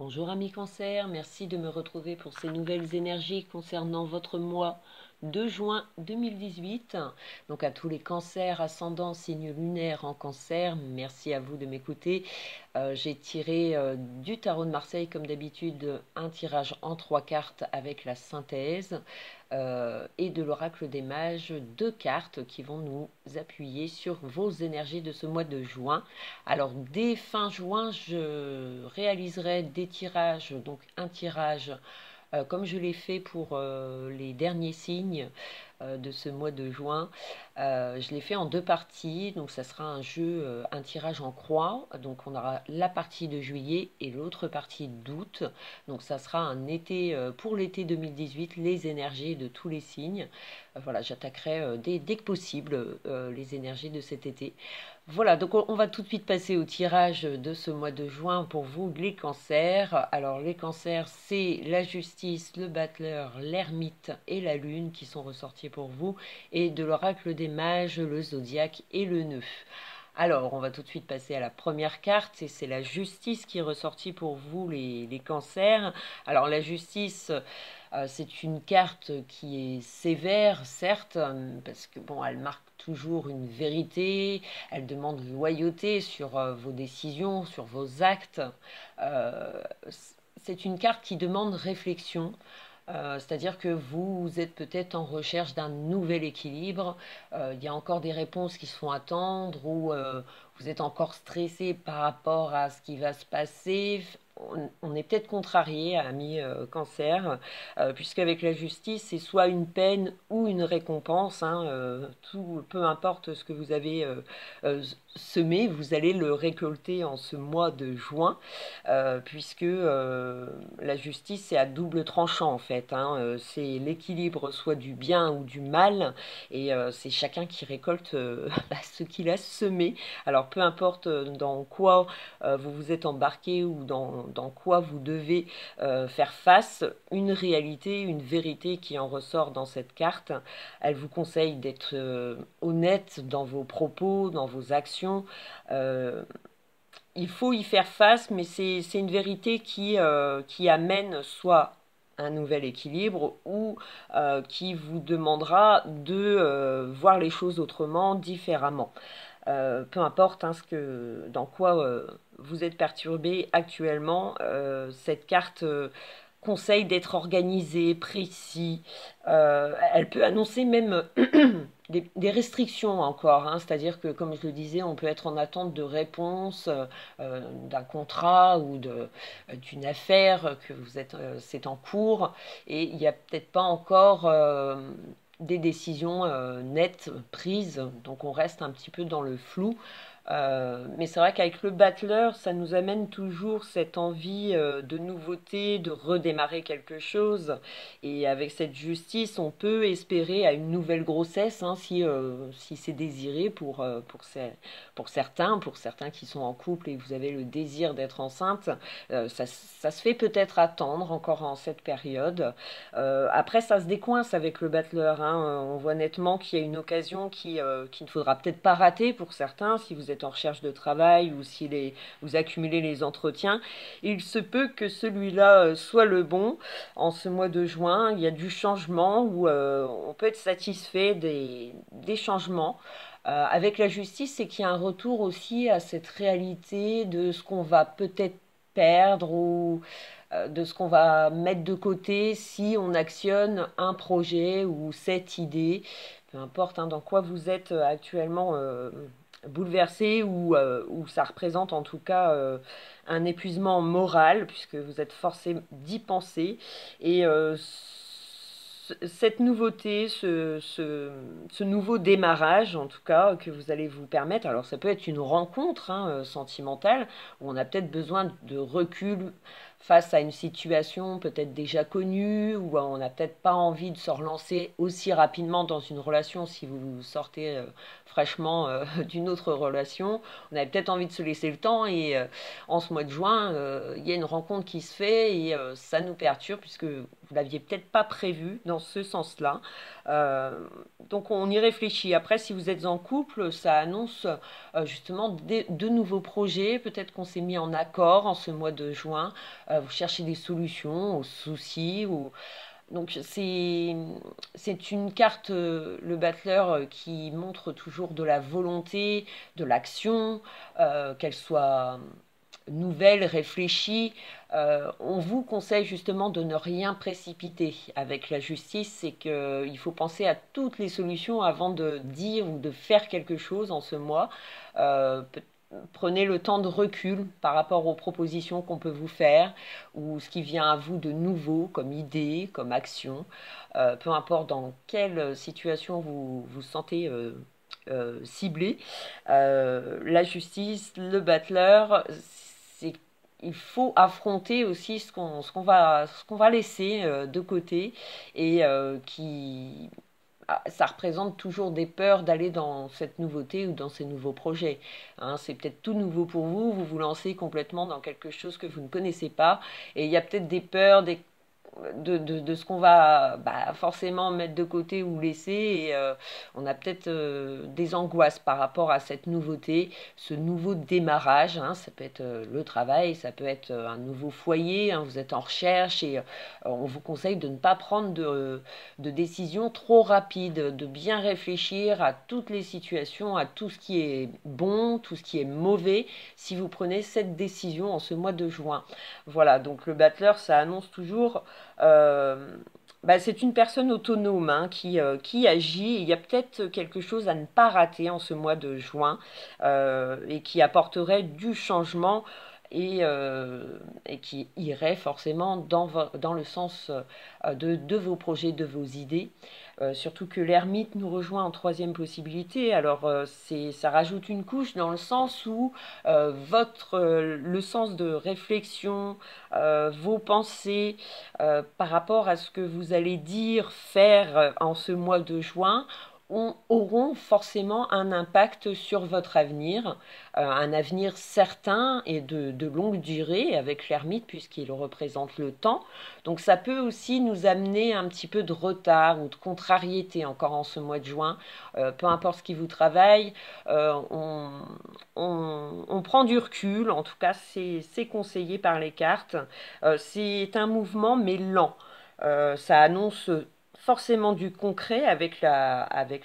Bonjour amis Cancer, merci de me retrouver pour ces nouvelles énergies concernant votre mois de juin 2018. Donc à tous les cancers, ascendants, signes lunaires en cancer, merci à vous de m'écouter. J'ai tiré du tarot de Marseille comme d'habitude un tirage en 3 cartes avec la synthèse et de l'oracle des mages 2 cartes qui vont nous appuyer sur vos énergies de ce mois de juin. Alors dès fin juin, je réaliserai des tirages, donc un tirage comme je l'ai fait pour les derniers signes de ce mois de juin. Je l'ai fait en 2 parties, donc ça sera un jeu, un tirage en croix. Donc on aura la partie de juillet et l'autre partie d'août. Donc ça sera un été pour l'été 2018, les énergies de tous les signes. Voilà, j'attaquerai dès que possible les énergies de cet été. Voilà, donc on va tout de suite passer au tirage de ce mois de juin pour vous, les cancers. Alors les cancers, c'est la justice, le battleur, l'ermite et la lune qui sont ressortis pour vous. Et de l'oracle des mages, le zodiaque et le nœud. Alors, on va tout de suite passer à la première carte, et c'est la justice qui est ressortie pour vous, les cancers. Alors, la justice, c'est une carte qui est sévère, certes, parce que bon, elle marque toujours une vérité, elle demande loyauté sur vos décisions, sur vos actes. Euh, c'est une carte qui demande réflexion. C'est-à-dire que vous êtes peut-être en recherche d'un nouvel équilibre. Il y a encore des réponses qui se font attendre ou vous êtes encore stressé par rapport à ce qui va se passer. On est peut-être contrarié, ami cancer, puisqu'avec la justice, c'est soit une peine ou une récompense. Hein, peu importe ce que vous avez semé, vous allez le récolter en ce mois de juin, puisque la justice, c'est à double tranchant en fait. Hein, c'est l'équilibre soit du bien ou du mal, et c'est chacun qui récolte ce qu'il a semé. Alors peu importe dans quoi vous vous êtes embarqué ou dans quoi vous devez faire face, une réalité, une vérité qui en ressort dans cette carte. Elle vous conseille d'être honnête dans vos propos, dans vos actions. Euh, il faut y faire face, mais c'est une vérité qui amène soit un nouvel équilibre ou qui vous demandera de voir les choses autrement, différemment. Peu importe hein, dans quoi vous êtes perturbé actuellement, cette carte conseille d'être organisé, précis. Elle peut annoncer même des restrictions encore, hein, c'est-à-dire que, comme je le disais, on peut être en attente de réponse d'un contrat ou d'une affaire que vous êtes, c'est en cours, et il n'y a peut-être pas encore des décisions nettes prises, donc on reste un petit peu dans le flou. Mais c'est vrai qu'avec le battleur, ça nous amène toujours cette envie de nouveauté, de redémarrer quelque chose. Et avec cette justice, on peut espérer à une nouvelle grossesse, hein, si c'est désiré pour certains qui sont en couple et que vous avez le désir d'être enceinte. Ça se fait peut-être attendre encore en cette période. Après, ça se décoince avec le battleur. Hein. On voit nettement qu'il y a une occasion qui ne faudra peut-être pas rater pour certains, si vous êtes en recherche de travail ou si vous accumulez les entretiens. Il se peut que celui-là soit le bon. En ce mois de juin, il y a du changement où on peut être satisfait des changements. Avec la justice, c'est qu'il y a un retour aussi à cette réalité de ce qu'on va peut-être perdre ou de ce qu'on va mettre de côté si on actionne un projet ou cette idée, peu importe hein, dans quoi vous êtes actuellement bouleversé ou ça représente en tout cas un épuisement moral puisque vous êtes forcé d'y penser et cette nouveauté, ce nouveau démarrage, en tout cas, que vous allez vous permettre, alors ça peut être une rencontre hein, sentimentale, où on a peut-être besoin de recul face à une situation peut-être déjà connue, où on n'a peut-être pas envie de se relancer aussi rapidement dans une relation si vous sortez fraîchement d'une autre relation. On avait peut-être envie de se laisser le temps et en ce mois de juin, il y a une rencontre qui se fait et ça nous perturbe puisque vous l'aviez peut-être pas prévu dans ce sens-là. Euh, donc on y réfléchit. Après, si vous êtes en couple, ça annonce justement de nouveaux projets. Peut-être qu'on s'est mis en accord en ce mois de juin. Vous cherchez des solutions aux soucis. Donc c'est une carte, le battleur, qui montre toujours de la volonté, de l'action, qu'elle soit nouvelle, réfléchie. On vous conseille justement de ne rien précipiter avec la justice, c'est qu'il faut penser à toutes les solutions avant de dire ou de faire quelque chose en ce mois. Euh, Prenez le temps de recul par rapport aux propositions qu'on peut vous faire ou ce qui vient à vous de nouveau comme idée, comme action. Peu importe dans quelle situation vous vous sentez ciblé. La justice, le battleur, c'est il faut affronter aussi ce qu'on va laisser de côté et qui ça représente toujours des peurs d'aller dans cette nouveauté ou dans ces nouveaux projets. Hein, c'est peut-être tout nouveau pour vous, vous vous lancez complètement dans quelque chose que vous ne connaissez pas, et il y a peut-être des peurs, de ce qu'on va forcément mettre de côté ou laisser. Et on a peut-être des angoisses par rapport à cette nouveauté, ce nouveau démarrage. Hein, ça peut être le travail, ça peut être un nouveau foyer. Hein, vous êtes en recherche et on vous conseille de ne pas prendre de décisions trop rapides, de bien réfléchir à toutes les situations, à tout ce qui est bon, tout ce qui est mauvais, si vous prenez cette décision en ce mois de juin. Voilà, donc le battleur, ça annonce toujours euh, c'est une personne autonome, hein, qui agit. Il y a peut-être quelque chose à ne pas rater en ce mois de juin et qui apporterait du changement et qui irait forcément dans le sens de vos projets, de vos idées. Surtout que l'ermite nous rejoint en troisième possibilité. Alors ça rajoute une couche dans le sens où le sens de réflexion, vos pensées par rapport à ce que vous allez dire, faire en ce mois de juin, auront forcément un impact sur votre avenir, un avenir certain et de longue durée avec l'ermite puisqu'il représente le temps. Donc ça peut aussi nous amener un petit peu de retard ou de contrariété encore en ce mois de juin. Peu importe ce qui vous travaille, on prend du recul, en tout cas c'est conseillé par les cartes. C'est un mouvement mais lent. Ça annonce forcément du concret avec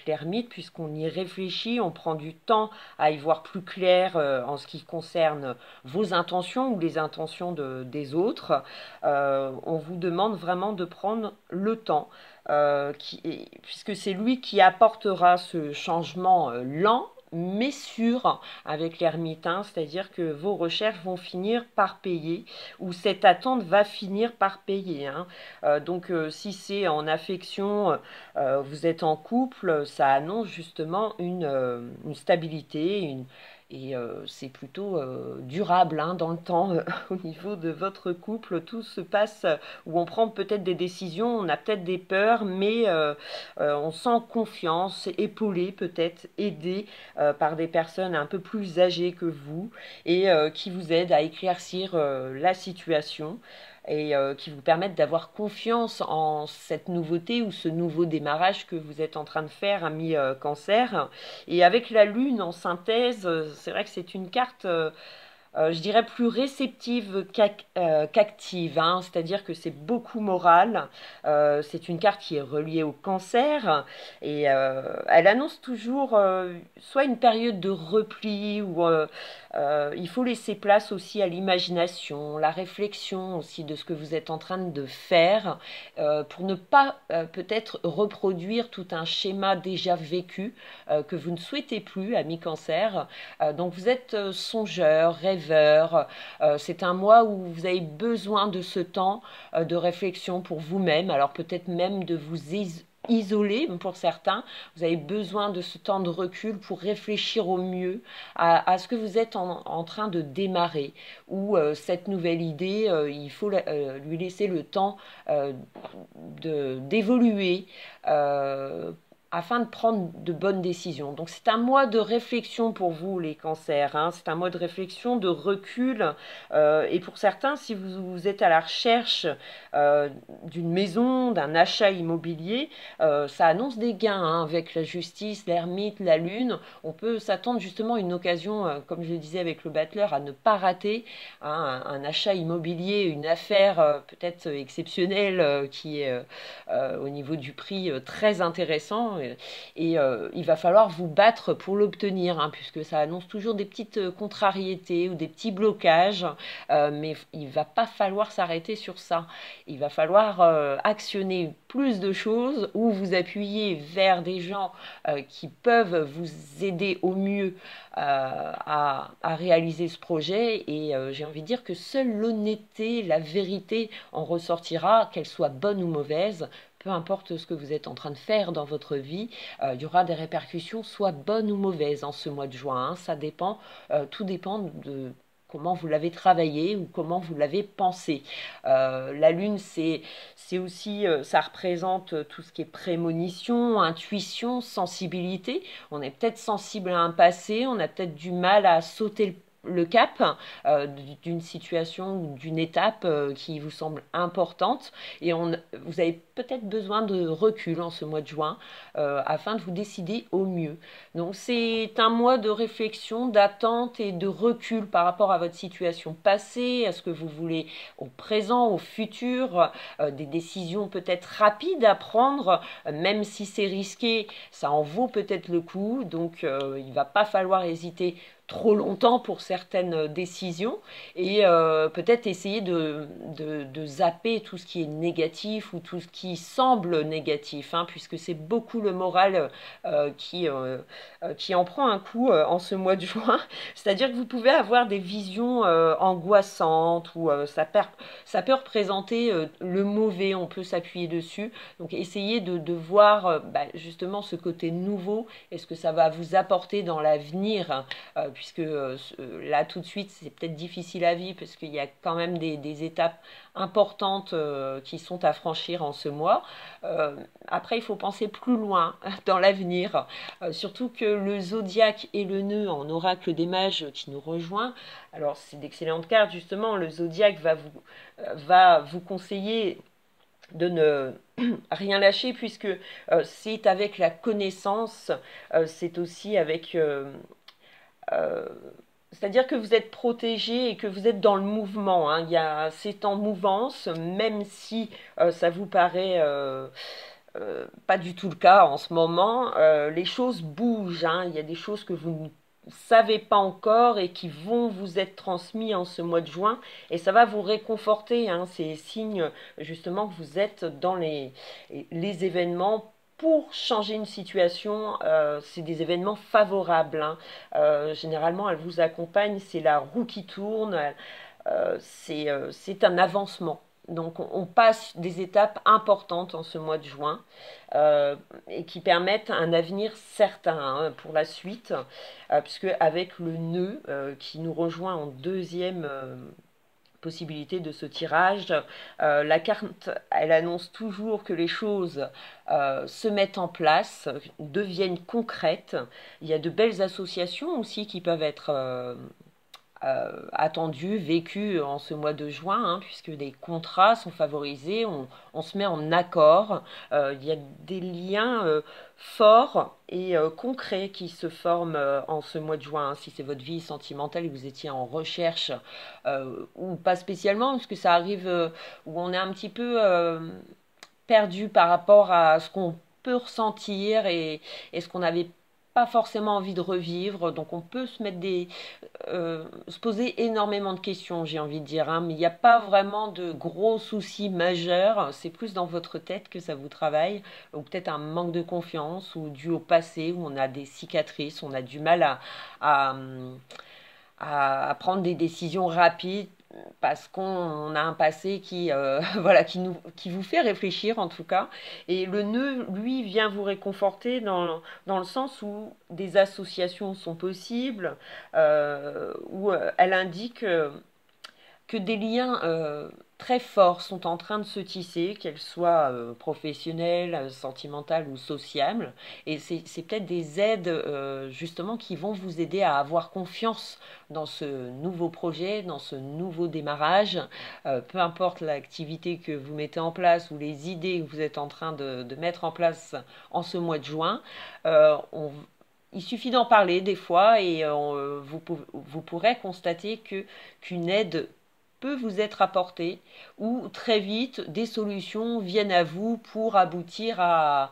l'ermite, puisqu'on y réfléchit, on prend du temps à y voir plus clair en ce qui concerne vos intentions ou les intentions des autres. On vous demande vraiment de prendre le temps, puisque c'est lui qui apportera ce changement lent mais sûr avec l'ermitain, c'est-à-dire que vos recherches vont finir par payer, ou cette attente va finir par payer. Hein. Donc si c'est en affection, vous êtes en couple, ça annonce justement une stabilité, et c'est plutôt durable hein, dans le temps au niveau de votre couple. Tout se passe où on prend peut-être des décisions, on a peut-être des peurs, mais on sent confiance, épaulé peut-être, aidé par des personnes un peu plus âgées que vous et qui vous aident à éclaircir la situation et qui vous permettent d'avoir confiance en cette nouveauté ou ce nouveau démarrage que vous êtes en train de faire, ami Cancer. Et avec la Lune en synthèse, c'est vrai que c'est une carte je dirais plus réceptive qu'active, hein, c'est-à-dire que c'est beaucoup moral. C'est une carte qui est reliée au cancer et elle annonce toujours soit une période de repli où il faut laisser place aussi à l'imagination, la réflexion aussi de ce que vous êtes en train de faire pour ne pas peut-être reproduire tout un schéma déjà vécu que vous ne souhaitez plus, ami Cancer. Donc vous êtes songeur, rêveur. C'est un mois où vous avez besoin de ce temps de réflexion pour vous-même. Alors peut-être même de vous isoler pour certains. Vous avez besoin de ce temps de recul pour réfléchir au mieux à ce que vous êtes en train de démarrer. Ou cette nouvelle idée, il faut lui laisser le temps d'évoluer. afin de prendre de bonnes décisions. Donc c'est un mois de réflexion pour vous les cancers, hein. C'est un mois de réflexion, de recul, et pour certains, si vous êtes à la recherche euh, d'une maison, d'un achat immobilier, ça annonce des gains, hein, avec la justice, l'ermite, la lune. On peut s'attendre justement à une occasion, comme je le disais avec le battleur, à ne pas rater, hein, un achat immobilier, une affaire peut-être exceptionnelle, qui est au niveau du prix très intéressant, et il va falloir vous battre pour l'obtenir, hein, puisque ça annonce toujours des petites contrariétés ou des petits blocages, mais il va pas falloir s'arrêter sur ça. Il va falloir actionner plus de choses ou vous appuyer vers des gens qui peuvent vous aider au mieux à réaliser ce projet, et j'ai envie de dire que seule l'honnêteté, la vérité en ressortira, qu'elle soit bonne ou mauvaise. Peu importe ce que vous êtes en train de faire dans votre vie, il y aura des répercussions, soit bonnes ou mauvaises, en ce mois de juin, hein. Ça dépend, tout dépend de comment vous l'avez travaillé ou comment vous l'avez pensé. La lune, c'est aussi, ça représente tout ce qui est prémonition, intuition, sensibilité. On est peut-être sensible à un passé, on a peut-être du mal à sauter le cap d'une situation ou d'une étape qui vous semble importante, et vous avez peut-être besoin de recul en ce mois de juin afin de vous décider au mieux. Donc c'est un mois de réflexion, d'attente et de recul par rapport à votre situation passée, à ce que vous voulez au présent, au futur, des décisions peut-être rapides à prendre, même si c'est risqué, ça en vaut peut-être le coup, donc il ne va pas falloir hésiter trop longtemps pour certaines décisions, et peut-être essayer de zapper tout ce qui est négatif ou tout ce qui semble négatif, hein, puisque c'est beaucoup le moral qui en prend un coup en ce mois de juin. C'est-à-dire que vous pouvez avoir des visions angoissantes, ou ça peut représenter le mauvais, on peut s'appuyer dessus. Donc essayez de voir justement ce côté nouveau et ce que ça va vous apporter dans l'avenir, puisque là tout de suite c'est peut-être difficile à vivre parce qu'il y a quand même des étapes importantes qui sont à franchir en ce mois. Après il faut penser plus loin dans l'avenir, surtout que le zodiaque et le nœud en oracle des mages qui nous rejoint. Alors c'est d'excellentes cartes, justement. Le zodiaque va vous conseiller de ne rien lâcher, puisque c'est avec la connaissance, c'est aussi avec euh, c'est-à-dire que vous êtes protégé et que vous êtes dans le mouvement, hein. C'est en mouvance, même si ça vous paraît pas du tout le cas en ce moment. Les choses bougent, hein. Il y a des choses que vous ne savez pas encore et qui vont vous être transmises en ce mois de juin, et ça va vous réconforter, hein. C'est signe justement que vous êtes dans les événements pour changer une situation. C'est des événements favorables, hein. Généralement, elle vous accompagne, c'est la roue qui tourne, c'est un avancement. Donc on passe des étapes importantes en ce mois de juin, et qui permettent un avenir certain, hein, pour la suite, puisque avec le nœud qui nous rejoint en deuxième possibilité de ce tirage, la carte, elle annonce toujours que les choses se mettent en place, deviennent concrètes. Il y a de belles associations aussi qui peuvent être attendu, vécu en ce mois de juin, hein, puisque des contrats sont favorisés, on se met en accord, il y a des liens forts et concrets qui se forment en ce mois de juin, hein. Si c'est votre vie sentimentale et que vous étiez en recherche, ou pas spécialement, parce que ça arrive où on est un petit peu perdu par rapport à ce qu'on peut ressentir, et ce qu'on n'avait pas forcément envie de revivre, donc on peut se poser énormément de questions, j'ai envie de dire, hein, mais il n'y a pas vraiment de gros soucis majeurs, c'est plus dans votre tête que ça vous travaille, ou peut-être un manque de confiance, ou dû au passé, où on a des cicatrices, on a du mal à, à prendre des décisions rapides, parce qu'on a un passé qui, voilà, qui vous fait réfléchir en tout cas. Et le nœud, lui, vient vous réconforter dans le sens où des associations sont possibles, où elle indique que des liens très forts sont en train de se tisser, qu'elles soient professionnelles, sentimentales ou sociales. Et c'est peut-être des aides justement qui vont vous aider à avoir confiance dans ce nouveau projet, dans ce nouveau démarrage. Peu importe l'activité que vous mettez en place ou les idées que vous êtes en train de mettre en place en ce mois de juin, il suffit d'en parler des fois et vous pourrez constater qu'une aide peut vous être apportée ou très vite des solutions viennent à vous pour aboutir à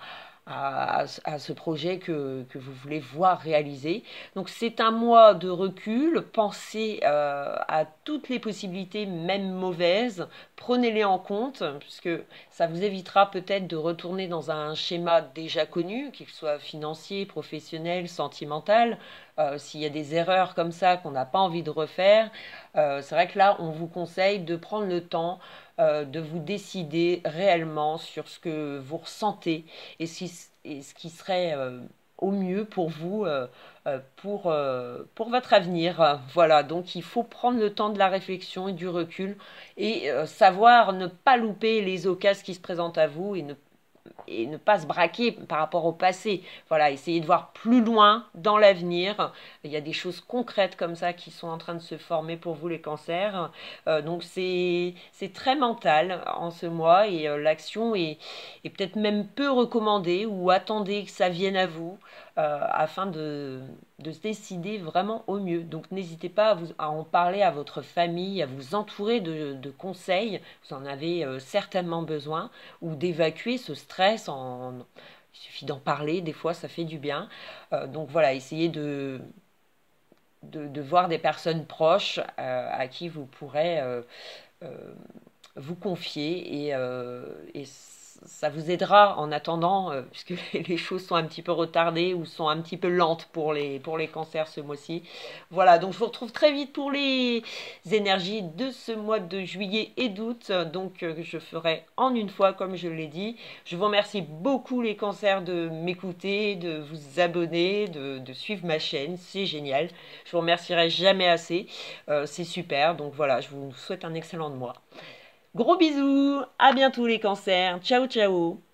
ce projet que vous voulez voir réaliser. Donc c'est un mois de recul, pensez à toutes les possibilités, même mauvaises, prenez-les en compte, puisque ça vous évitera peut-être de retourner dans un schéma déjà connu, qu'il soit financier, professionnel, sentimental. S'il y a des erreurs comme ça qu'on n'a pas envie de refaire, c'est vrai que là, on vous conseille de prendre le temps de vous décider réellement sur ce que vous ressentez et ce qui serait au mieux pour vous, pour votre avenir. Voilà, donc il faut prendre le temps de la réflexion et du recul et savoir ne pas louper les occasions qui se présentent à vous et ne pas se braquer par rapport au passé. Voilà, essayer de voir plus loin dans l'avenir. Il y a des choses concrètes comme ça qui sont en train de se former pour vous les cancers. Donc c'est très mental en ce mois et l'action est peut-être même peu recommandée ou attendez que ça vienne à vous afin de se décider vraiment au mieux. Donc n'hésitez pas à en parler à votre famille, à vous entourer de conseils. Vous en avez certainement besoin ou d'évacuer ce stress. Il suffit d'en parler, des fois ça fait du bien. Donc voilà, essayez de voir des personnes proches à qui vous pourrez euh, vous confier et ça vous aidera en attendant, puisque les choses sont un petit peu retardées ou sont un petit peu lentes pour les cancers ce mois-ci. Voilà, donc je vous retrouve très vite pour les énergies de ce mois de juillet et d'août. Donc je ferai en une fois, comme je l'ai dit. Je vous remercie beaucoup les cancers de m'écouter, de vous abonner, de suivre ma chaîne. C'est génial. Je vous remercierai jamais assez. C'est super. Donc voilà, je vous souhaite un excellent mois. Gros bisous, à bientôt les cancers, ciao ciao.